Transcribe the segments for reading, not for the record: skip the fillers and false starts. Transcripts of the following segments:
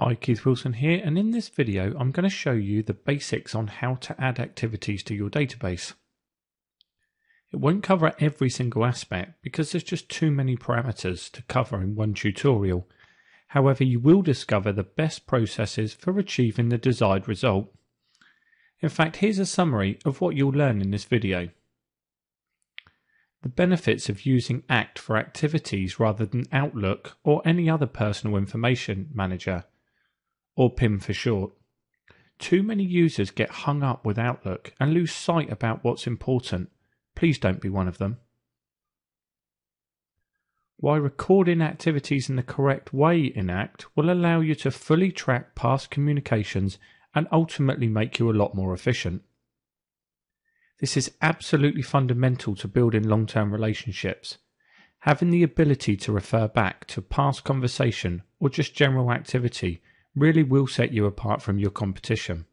Hi, Keith Wilson here, and in this video I'm going to show you the basics on how to add activities to your database. It won't cover every single aspect because there's just too many parameters to cover in one tutorial. However, you will discover the best processes for achieving the desired result. In fact, here's a summary of what you'll learn in this video. The benefits of using ACT for activities rather than Outlook or any other personal information manager, or PIM for short. Too many users get hung up with Outlook and lose sight about what's important. Please don't be one of them. Why recording activities in the correct way in ACT will allow you to fully track past communications and ultimately make you a lot more efficient. This is absolutely fundamental to building long-term relationships. Having the ability to refer back to past conversation or just general activity really will set you apart from your competition.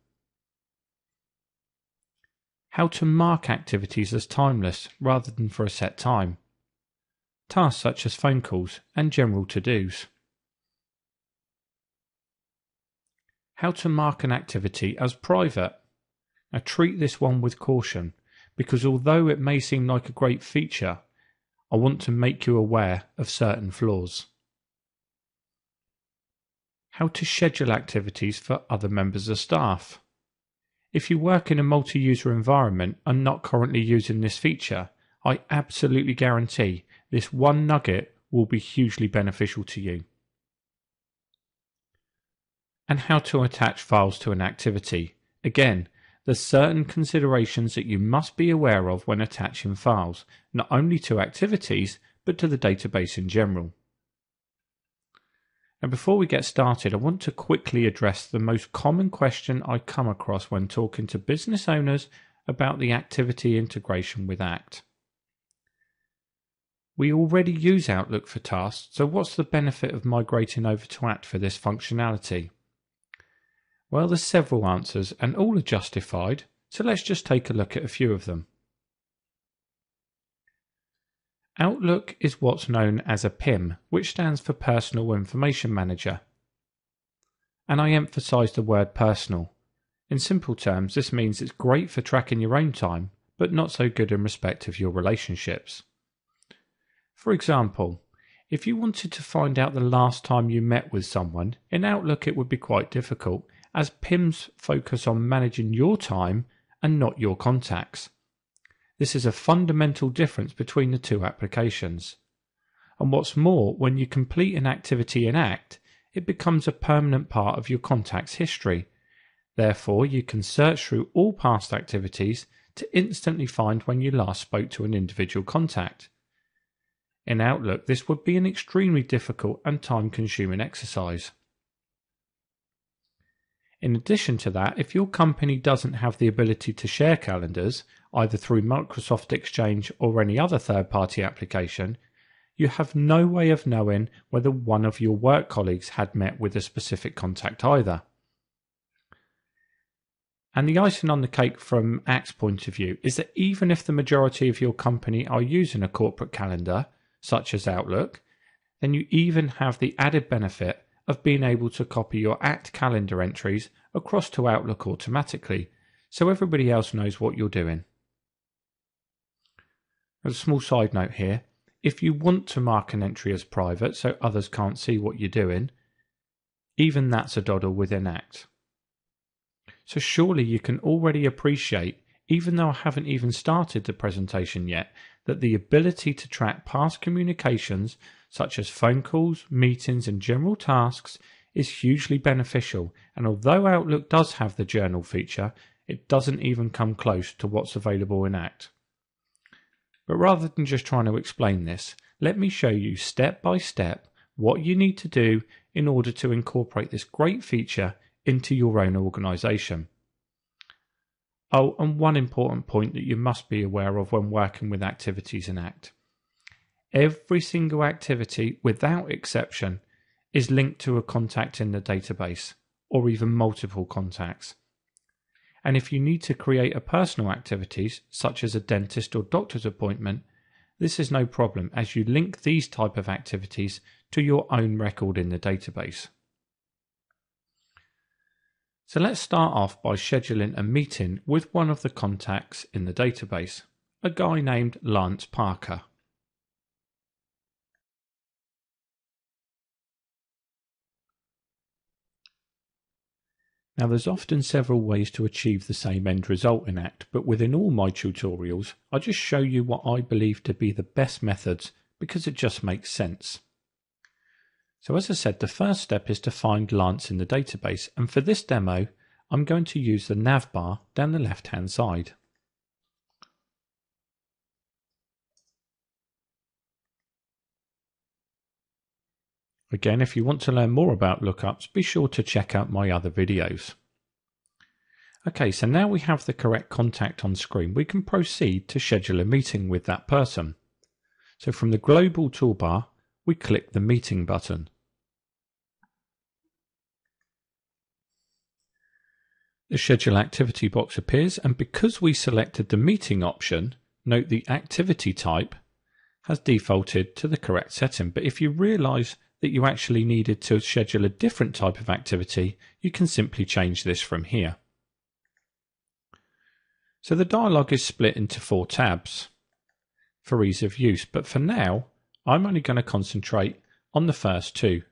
How to mark activities as timeless rather than for a set time. Tasks such as phone calls and general to-dos. How to mark an activity as private. Now treat this one with caution, because although it may seem like a great feature, I want to make you aware of certain flaws. How to schedule activities for other members of staff. If you work in a multi-user environment and not currently using this feature, I absolutely guarantee this one nugget will be hugely beneficial to you. And how to attach files to an activity. Again, there's certain considerations that you must be aware of when attaching files, not only to activities, but to the database in general. Now, before we get started, I want to quickly address the most common question I come across when talking to business owners about the activity integration with ACT. We already use Outlook for tasks, so what's the benefit of migrating over to ACT for this functionality? Well, there's several answers and all are justified, so let's just take a look at a few of them. Outlook is what's known as a PIM, which stands for Personal Information Manager. And I emphasise the word personal. In simple terms, this means it's great for tracking your own time, but not so good in respect of your relationships. For example, if you wanted to find out the last time you met with someone, in Outlook it would be quite difficult, as PIMs focus on managing your time and not your contacts. This is a fundamental difference between the two applications. And what's more, when you complete an activity in ACT, it becomes a permanent part of your contacts history. Therefore, you can search through all past activities to instantly find when you last spoke to an individual contact. In Outlook, this would be an extremely difficult and time-consuming exercise. In addition to that, if your company doesn't have the ability to share calendars, either through Microsoft Exchange or any other third-party application, you have no way of knowing whether one of your work colleagues had met with a specific contact either. And the icing on the cake from ACT's point of view is that even if the majority of your company are using a corporate calendar, such as Outlook, then you even have the added benefit of being able to copy your ACT calendar entries across to Outlook automatically, so everybody else knows what you're doing. As a small side note here, if you want to mark an entry as private so others can't see what you're doing, even that's a doddle within ACT. So surely you can already appreciate, even though I haven't even started the presentation yet, that the ability to track past communications such as phone calls, meetings and general tasks is hugely beneficial, and although Outlook does have the journal feature, it doesn't even come close to what's available in ACT. But rather than just trying to explain this, let me show you step by step what you need to do in order to incorporate this great feature into your own organisation. Oh, and one important point that you must be aware of when working with activities in ACT. Every single activity, without exception, is linked to a contact in the database, or even multiple contacts. And if you need to create a personal activities, such as a dentist or doctor's appointment, this is no problem as you link these type of activities to your own record in the database. So let's start off by scheduling a meeting with one of the contacts in the database, a guy named Lance Parker. Now there's often several ways to achieve the same end result in ACT, but within all my tutorials I just show you what I believe to be the best methods because it just makes sense. So as I said, the first step is to find Lance in the database, and for this demo I'm going to use the navbar down the left hand side. Again, if you want to learn more about lookups, be sure to check out my other videos. Okay, so now we have the correct contact on screen, we can proceed to schedule a meeting with that person. So from the global toolbar, we click the meeting button. The schedule activity box appears, and because we selected the meeting option, note the activity type has defaulted to the correct setting. But if you realize that you actually needed to schedule a different type of activity, you can simply change this from here. So the dialog is split into 4 tabs for ease of use, but for now I'm only going to concentrate on the first 2,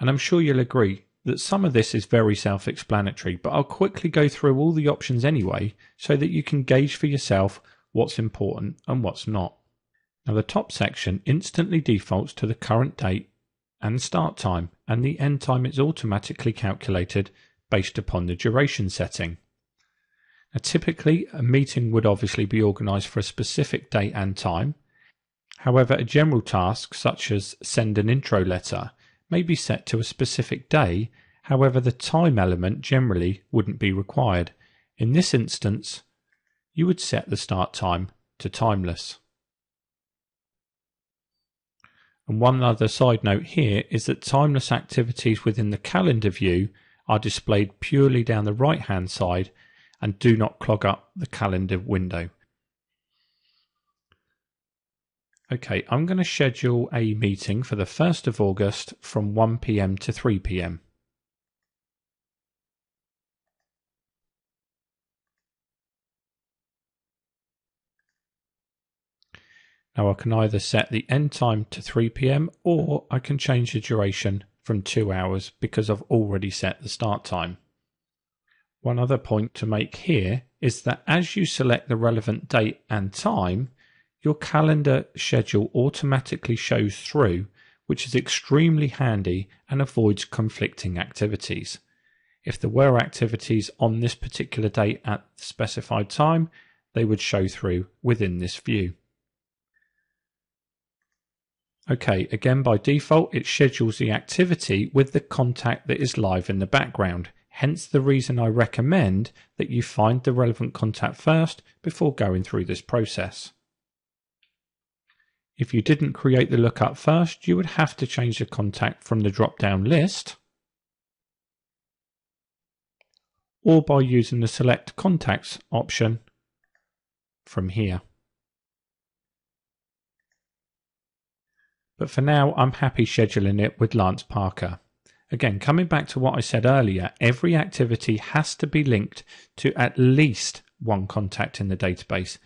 and I'm sure you'll agree that some of this is very self-explanatory, but I'll quickly go through all the options anyway so that you can gauge for yourself what's important and what's not. Now the top section instantly defaults to the current date and start time, and the end time is automatically calculated based upon the duration setting. Now typically a meeting would obviously be organised for a specific date and time. However, a general task such as send an intro letter may be set to a specific day, however the time element generally wouldn't be required. In this instance, you would set the start time to timeless. And one other side note here is that timeless activities within the calendar view are displayed purely down the right hand side and do not clog up the calendar window. Okay, I'm going to schedule a meeting for the 1st of August from 1 PM to 3 PM. Now I can either set the end time to 3 PM or I can change the duration from 2 hours because I've already set the start time. One other point to make here is that as you select the relevant date and time, your calendar schedule automatically shows through, which is extremely handy and avoids conflicting activities. If there were activities on this particular date at the specified time, they would show through within this view. Okay, again by default it schedules the activity with the contact that is live in the background, hence the reason I recommend that you find the relevant contact first before going through this process. If you didn't create the lookup first, you would have to change the contact from the drop-down list or by using the Select Contacts option from here. But for now, I'm happy scheduling it with Lance Parker. Again, coming back to what I said earlier, every activity has to be linked to at least one contact in the database.